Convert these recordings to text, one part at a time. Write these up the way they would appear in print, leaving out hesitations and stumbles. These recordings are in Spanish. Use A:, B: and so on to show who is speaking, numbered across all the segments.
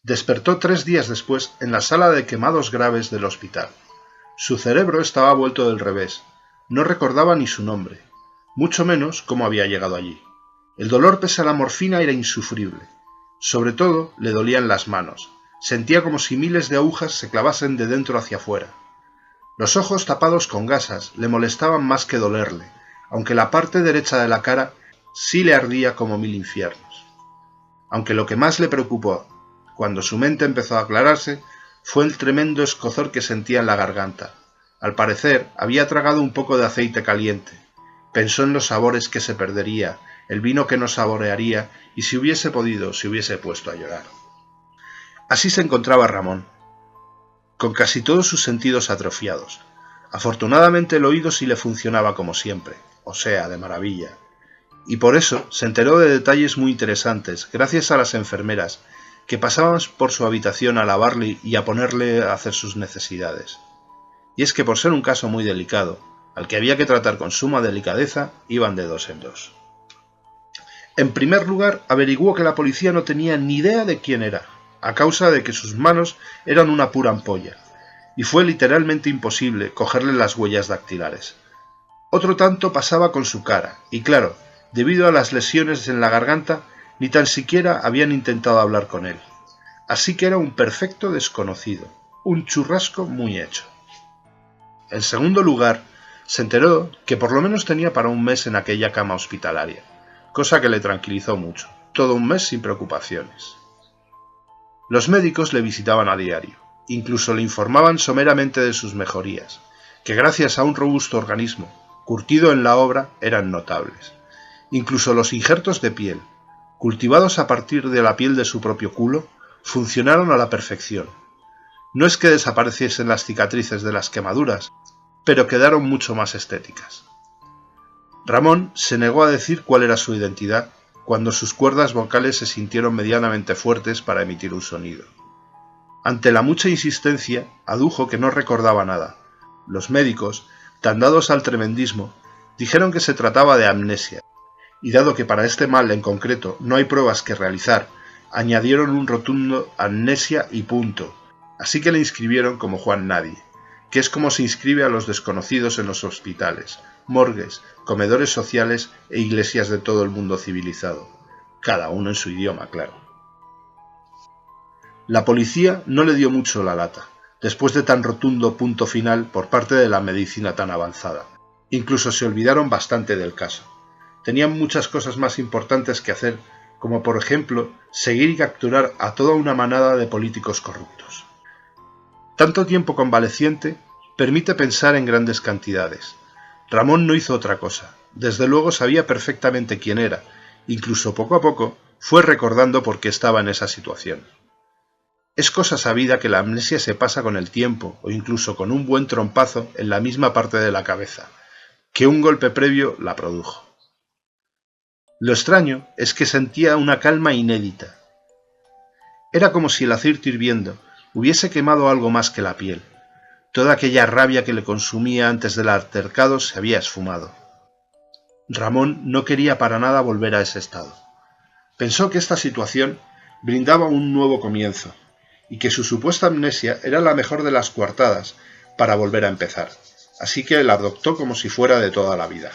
A: Despertó 3 días después en la sala de quemados graves del hospital. Su cerebro estaba vuelto del revés. No recordaba ni su nombre, mucho menos cómo había llegado allí. El dolor pese a la morfina era insufrible. Sobre todo le dolían las manos. Sentía como si miles de agujas se clavasen de dentro hacia afuera. Los ojos tapados con gasas le molestaban más que dolerle, aunque la parte derecha de la cara sí le ardía como 1000 infiernos. Aunque lo que más le preocupó, cuando su mente empezó a aclararse, fue el tremendo escozor que sentía en la garganta. Al parecer, había tragado un poco de aceite caliente. Pensó en los sabores que se perdería, el vino que no saborearía, y si hubiese podido, se hubiese puesto a llorar. Así se encontraba Ramón, con casi todos sus sentidos atrofiados. Afortunadamente el oído sí le funcionaba como siempre, o sea, de maravilla. Y por eso se enteró de detalles muy interesantes, gracias a las enfermeras, que pasaban por su habitación a lavarle y a ponerle a hacer sus necesidades. Y es que por ser un caso muy delicado, al que había que tratar con suma delicadeza, iban de 2 en 2. En primer lugar, averiguó que la policía no tenía ni idea de quién era, a causa de que sus manos eran una pura ampolla, y fue literalmente imposible cogerle las huellas dactilares. Otro tanto pasaba con su cara, y claro, debido a las lesiones en la garganta, ni tan siquiera habían intentado hablar con él. Así que era un perfecto desconocido, un churrasco muy hecho. En segundo lugar, se enteró que por lo menos tenía para 1 mes en aquella cama hospitalaria, cosa que le tranquilizó mucho, todo 1 mes sin preocupaciones. Los médicos le visitaban a diario, incluso le informaban someramente de sus mejorías, que gracias a un robusto organismo, curtido en la obra, eran notables. Incluso los injertos de piel, cultivados a partir de la piel de su propio culo, funcionaron a la perfección. No es que desapareciesen las cicatrices de las quemaduras, pero quedaron mucho más estéticas. Ramón se negó a decir cuál era su identidad cuando sus cuerdas vocales se sintieron medianamente fuertes para emitir un sonido. Ante la mucha insistencia, adujo que no recordaba nada. Los médicos, tan dados al tremendismo, dijeron que se trataba de amnesia, y dado que para este mal en concreto no hay pruebas que realizar, añadieron un rotundo amnesia y punto, así que le inscribieron como Juan Nadie, que es como se inscribe a los desconocidos en los hospitales, morgues, comedores sociales e iglesias de todo el mundo civilizado, cada uno en su idioma, claro. La policía no le dio mucho la lata, después de tan rotundo punto final por parte de la medicina tan avanzada. Incluso se olvidaron bastante del caso. Tenían muchas cosas más importantes que hacer, como por ejemplo, seguir y capturar a toda una manada de políticos corruptos. Tanto tiempo convaleciente permite pensar en grandes cantidades. Ramón no hizo otra cosa. Desde luego sabía perfectamente quién era, incluso poco a poco fue recordando por qué estaba en esa situación. Es cosa sabida que la amnesia se pasa con el tiempo o incluso con un buen trompazo en la misma parte de la cabeza, que un golpe previo la produjo. Lo extraño es que sentía una calma inédita. Era como si el aceite hirviendo hubiese quemado algo más que la piel. Toda aquella rabia que le consumía antes del altercado se había esfumado. Ramón no quería para nada volver a ese estado. Pensó que esta situación brindaba un nuevo comienzo, y que su supuesta amnesia era la mejor de las coartadas para volver a empezar, así que la adoptó como si fuera de toda la vida.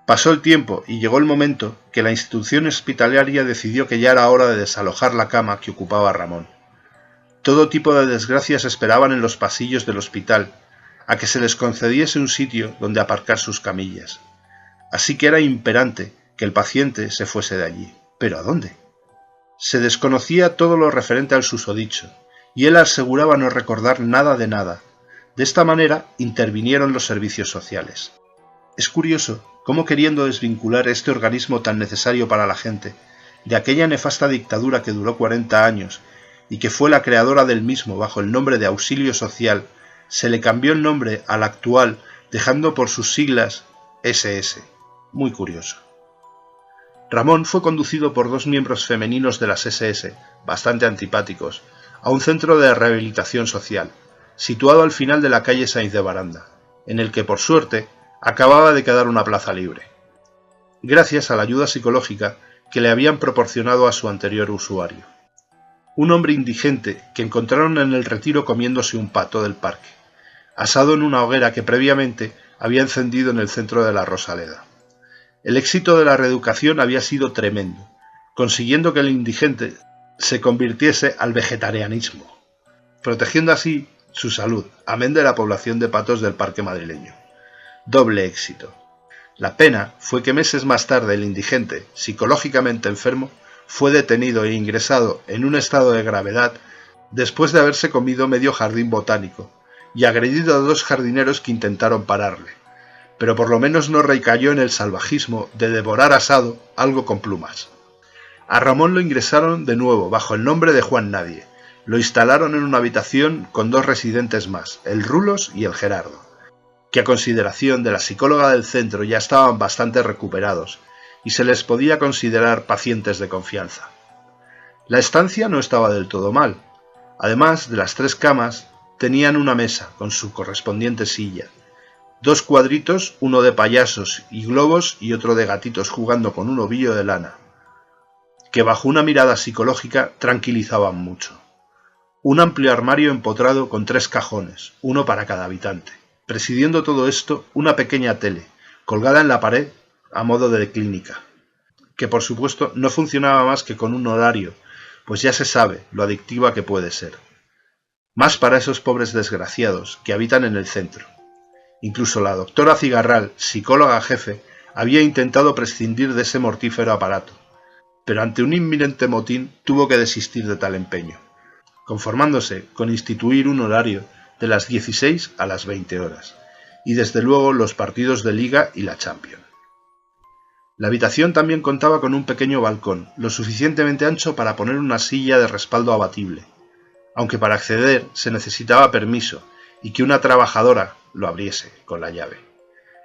A: Pasó el tiempo y llegó el momento que la institución hospitalaria decidió que ya era hora de desalojar la cama que ocupaba Ramón. Todo tipo de desgracias esperaban en los pasillos del hospital a que se les concediese un sitio donde aparcar sus camillas. Así que era imperante que el paciente se fuese de allí. ¿Pero a dónde? Se desconocía todo lo referente al susodicho, y él aseguraba no recordar nada de nada. De esta manera intervinieron los servicios sociales. Es curioso cómo, queriendo desvincular este organismo tan necesario para la gente de aquella nefasta dictadura que duró 40 años y que fue la creadora del mismo bajo el nombre de Auxilio Social, se le cambió el nombre al actual dejando por sus siglas SS. Muy curioso. Ramón fue conducido por 2 miembros femeninos de las SS, bastante antipáticos, a un centro de rehabilitación social. situado al final de la calle Sainz de Baranda, en el que, por suerte, acababa de quedar una plaza libre, gracias a la ayuda psicológica que le habían proporcionado a su anterior usuario. Un hombre indigente que encontraron en el retiro comiéndose un pato del parque, asado en una hoguera que previamente había encendido en el centro de la Rosaleda. El éxito de la reeducación había sido tremendo, consiguiendo que el indigente se convirtiese al vegetarianismo, protegiendo así su salud, amén de la población de patos del parque madrileño. Doble éxito. La pena fue que meses más tarde el indigente, psicológicamente enfermo, fue detenido e ingresado en un estado de gravedad después de haberse comido medio jardín botánico y agredido a 2 jardineros que intentaron pararle, pero por lo menos no recayó en el salvajismo de devorar asado algo con plumas. A Ramón lo ingresaron de nuevo bajo el nombre de Juan Nadie. Lo instalaron en una habitación con 2 residentes más, el Rulos y el Gerardo, que a consideración de la psicóloga del centro ya estaban bastante recuperados y se les podía considerar pacientes de confianza. La estancia no estaba del todo mal. Además de las 3 camas, tenían una mesa con su correspondiente silla, 2 cuadritos, uno de payasos y globos y otro de gatitos jugando con un ovillo de lana, que bajo una mirada psicológica tranquilizaban mucho. Un amplio armario empotrado con 3 cajones, uno para cada habitante. Presidiendo todo esto, una pequeña tele, colgada en la pared a modo de clínica, que por supuesto no funcionaba más que con un horario, pues ya se sabe lo adictiva que puede ser. Más para esos pobres desgraciados que habitan en el centro. Incluso la doctora Cigarral, psicóloga jefe, había intentado prescindir de ese mortífero aparato, pero ante un inminente motín tuvo que desistir de tal empeño, conformándose con instituir un horario de las 16 a las 20 horas, y desde luego los partidos de Liga y la Champions. La habitación también contaba con un pequeño balcón, lo suficientemente ancho para poner una silla de respaldo abatible, aunque para acceder se necesitaba permiso y que una trabajadora lo abriese con la llave.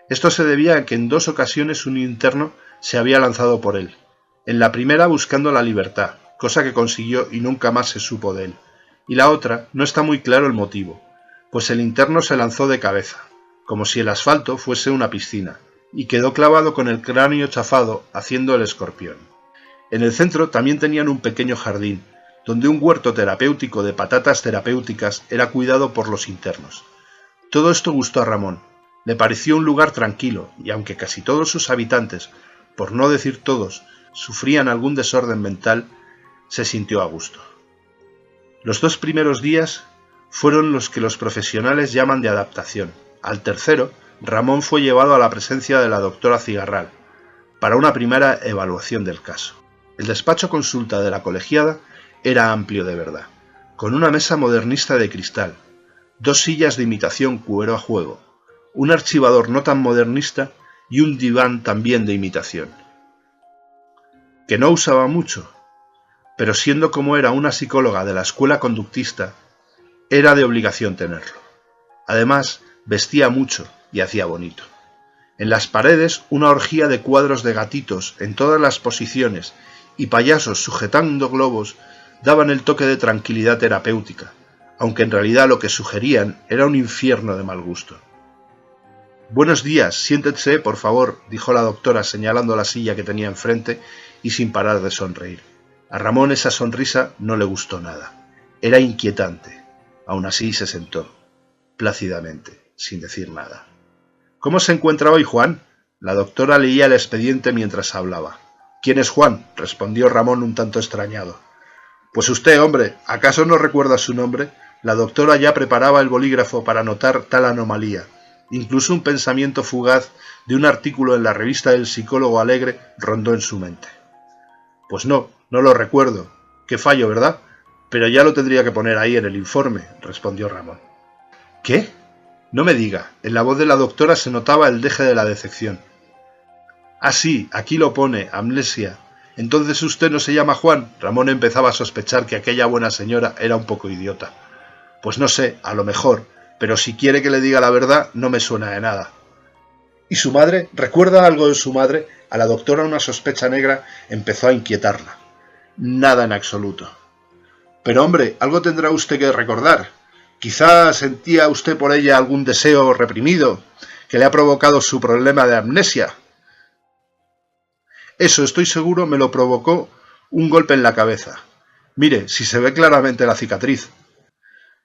A: Esto se debía a que en 2 ocasiones un interno se había lanzado por él, en la primera buscando la libertad, cosa que consiguió y nunca más se supo de él, y la otra no está muy claro el motivo, pues el interno se lanzó de cabeza, como si el asfalto fuese una piscina, y quedó clavado con el cráneo chafado haciendo el escorpión. En el centro también tenían un pequeño jardín, donde un huerto terapéutico de patatas terapéuticas era cuidado por los internos. Todo esto gustó a Ramón. Le pareció un lugar tranquilo, y aunque casi todos sus habitantes, por no decir todos, sufrían algún desorden mental, se sintió a gusto. Los 2 primeros días fueron los que los profesionales llaman de adaptación. Al tercero, Ramón fue llevado a la presencia de la doctora Cigarral para una primera evaluación del caso. El despacho consulta de la colegiada era amplio de verdad, con una mesa modernista de cristal, 2 sillas de imitación cuero a juego, un archivador no tan modernista y un diván también de imitación, que no usaba mucho, pero siendo como era una psicóloga de la escuela conductista, era de obligación tenerlo. Además, vestía mucho y hacía bonito. En las paredes una orgía de cuadros de gatitos en todas las posiciones y payasos sujetando globos daban el toque de tranquilidad terapéutica, aunque en realidad lo que sugerían era un infierno de mal gusto. «Buenos días, siéntese, por favor», dijo la doctora señalando la silla que tenía enfrente y sin parar de sonreír. A Ramón esa sonrisa no le gustó nada. Era inquietante. Aún así se sentó, plácidamente, sin decir nada. «¿Cómo se encuentra hoy, Juan?». La doctora leía el expediente mientras hablaba. «¿Quién es Juan?», respondió Ramón un tanto extrañado. «Pues usted, hombre, ¿acaso no recuerda su nombre?». La doctora ya preparaba el bolígrafo para anotar tal anomalía. Incluso un pensamiento fugaz de un artículo en la revista del Psicólogo Alegre rondó en su mente. «Pues no lo recuerdo. Qué fallo, ¿verdad? Pero ya lo tendría que poner ahí en el informe», respondió Ramón. «¿Qué?». «No me diga». En la voz de la doctora se notaba el deje de la decepción. «Ah, sí, aquí lo pone, amnesia. Entonces usted no se llama Juan». Ramón empezaba a sospechar que aquella buena señora era un poco idiota. «Pues no sé, a lo mejor, pero si quiere que le diga la verdad, no me suena de nada». «¿Y su madre? ¿Recuerda algo de su madre?». A la doctora una sospecha negra empezó a inquietarla. «Nada en absoluto». «Pero hombre, algo tendrá usted que recordar». Quizá sentía usted por ella algún deseo reprimido que le ha provocado su problema de amnesia. Eso, estoy seguro, me lo provocó un golpe en la cabeza. Mire, si se ve claramente la cicatriz.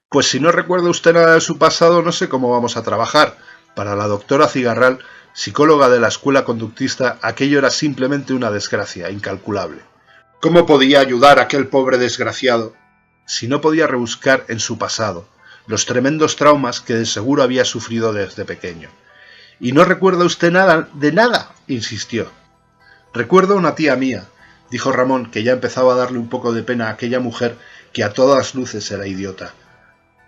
A: Pues si no recuerda usted nada de su pasado, no sé cómo vamos a trabajar. Para la doctora Cigarral, psicóloga de la escuela conductista, aquello era simplemente una desgracia incalculable. ¿Cómo podía ayudar a aquel pobre desgraciado si no podía rebuscar en su pasado los tremendos traumas que de seguro había sufrido desde pequeño? ¿Y no recuerda usted nada de nada?, insistió. Recuerdo a una tía mía, dijo Ramón, que ya empezaba a darle un poco de pena a aquella mujer que a todas luces era idiota.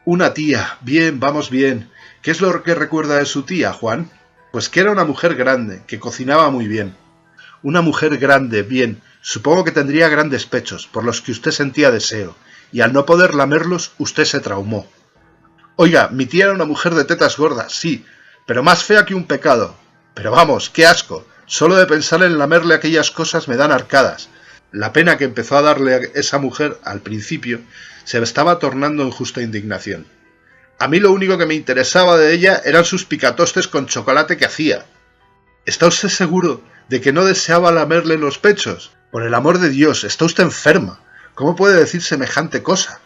A: Una tía, bien, vamos bien. ¿Qué es lo que recuerda de su tía, Juan? Pues que era una mujer grande, que cocinaba muy bien. Una mujer grande, bien. Supongo que tendría grandes pechos, por los que usted sentía deseo, y al no poder lamerlos, usted se traumó. Oiga, mi tía era una mujer de tetas gordas, sí, pero más fea que un pecado. Pero vamos, qué asco. Solo de pensar en lamerle aquellas cosas me dan arcadas. La pena que empezó a darle a esa mujer al principio se estaba tornando en justa indignación. A mí lo único que me interesaba de ella eran sus picatostes con chocolate que hacía. ¿Está usted seguro de que no deseaba lamerle los pechos? Por el amor de Dios, está usted enferma. ¿Cómo puede decir semejante cosa?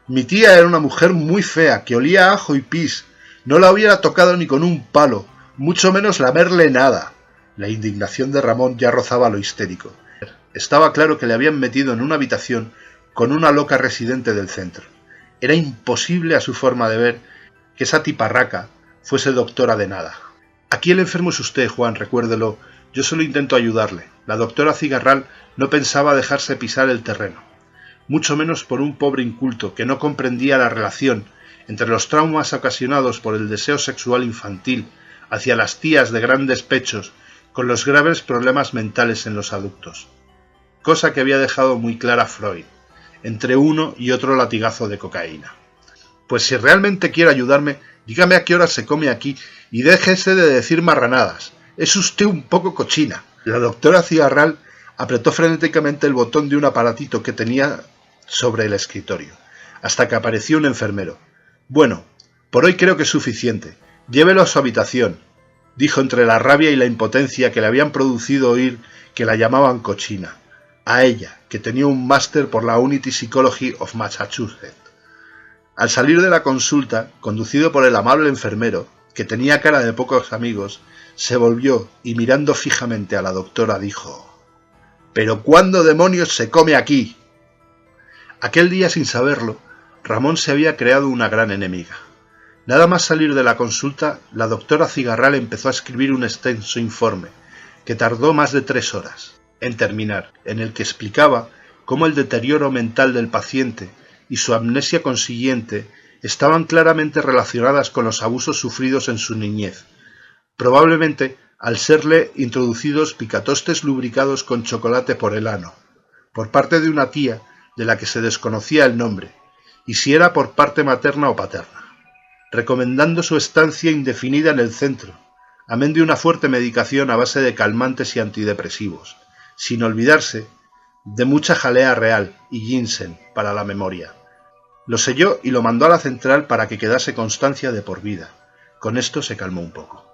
A: Mi tía era una mujer muy fea, que olía a ajo y pis. No la hubiera tocado ni con un palo, mucho menos lamerle nada. La indignación de Ramón ya rozaba lo histérico. Estaba claro que le habían metido en una habitación con una loca residente del centro. Era imposible a su forma de ver que esa tiparraca fuese doctora de nada. Aquí el enfermo es usted, Juan, recuérdelo. Yo solo intento ayudarle. La doctora Cigarral no pensaba dejarse pisar el terreno, mucho menos por un pobre inculto que no comprendía la relación entre los traumas ocasionados por el deseo sexual infantil hacia las tías de grandes pechos con los graves problemas mentales en los adultos, cosa que había dejado muy clara Freud, entre uno y otro latigazo de cocaína. Pues si realmente quiere ayudarme, dígame a qué hora se come aquí y déjese de decir marranadas. Es usted un poco cochina. La doctora Cigarral apretó frenéticamente el botón de un aparatito que tenía sobre el escritorio, hasta que apareció un enfermero. Bueno, por hoy creo que es suficiente. Llévelo a su habitación, dijo entre la rabia y la impotencia que le habían producido oír que la llamaban cochina, a ella, que tenía un máster por la Unity Psychology of Massachusetts. Al salir de la consulta, conducido por el amable enfermero, que tenía cara de pocos amigos, se volvió y mirando fijamente a la doctora dijo: «¿Pero cuándo demonios se come aquí?». Aquel día, sin saberlo, Ramón se había creado una gran enemiga. Nada más salir de la consulta, la doctora Cigarral empezó a escribir un extenso informe, que tardó más de 3 horas en terminar, en el que explicaba cómo el deterioro mental del paciente y su amnesia consiguiente estaban claramente relacionadas con los abusos sufridos en su niñez, probablemente al serle introducidos picatostes lubricados con chocolate por el ano, por parte de una tía de la que se desconocía el nombre, y si era por parte materna o paterna, recomendando su estancia indefinida en el centro, amén de una fuerte medicación a base de calmantes y antidepresivos, sin olvidarse de mucha jalea real y ginseng para la memoria. Lo selló y lo mandó a la central para que quedase constancia de por vida. Con esto se calmó un poco.